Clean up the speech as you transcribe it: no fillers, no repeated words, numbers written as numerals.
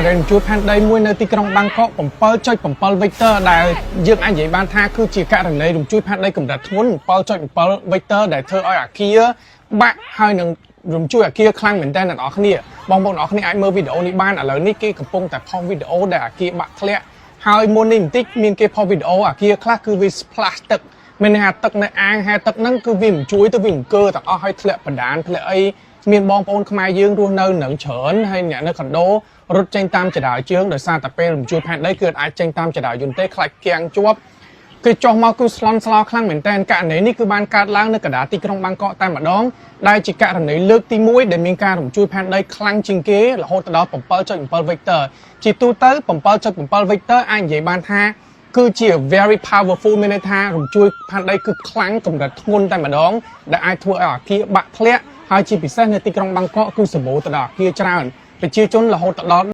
ប្រេនជួយផាន់ដីមួយនៅទីក្រុងបាងកក7.7 Victor ដែលយើងអាចនិយាយបានថាគឺជាករណីរំជួយផាន់ដីកម្រិតធ្ងន់7.7 Victor ដែលធ្វើឲ្យអាគារបាក់ហើយនឹងរំជួយអាគារខ្លាំងមែនតើអ្នកនរគ្នាបងប្អូនអ្នកនរគ្នាអាចមើលវីដេអូនេះបានឥឡូវនេះគេកំពុងតែផុសវីដេអូដែលអាគារបាក់ធ្លាក់ហើយមុននេះបន្តិចមានគេផុសវីដេអូអាគារខ្លះគឺវាផ្លាស់ទឹកមានន័យថាទឹកនៅអាងហែទឹកហ្នឹងគឺវាមិនជួយទៅវាអង្គើទាំងអស់ហើយធ្លាក់បណ្ដានធ្លាក់អីមានបងប្អូនខ្មែរយើងរស់នៅនឹងច្រើនហើយអ្នកនៅខុនដូរត់ចេញតាមចរាចរណ៍ដោយសារតែពេលរំជួយផែនដីគឺអាចចេញតាមចរាចរណ៍យន្តទេខ្លាចគាំងជាប់គឺចុះមកគឺស្លន់ស្លោខ្លាំងមែនតើករណីនេះគឺបានកើតឡើងនៅកណ្ដាលទីក្រុងបាងកកតែម្ដងដែលជាករណីលើកទី1ដែលមានការរំជួយផែនដីខ្លាំងជាងគេរហូតដល់ 7.7 Victor ជាទូទៅ 7.7 Victor អាចនិយាយបានថាគឺជា very powerful មានន័យថារំជួយផែនដីគឺខ្លាំងកម្រិតធ្ងន់តែម្ដងដែលអាចធ្វើឲ្យអាគារបាក់ធ្លាក់ហើយជាពិសេសនៅទីក្រុងបាងកកគឺសម្បូរទៅដោយអាគារច្រើនប្រជាជនរហូតដល់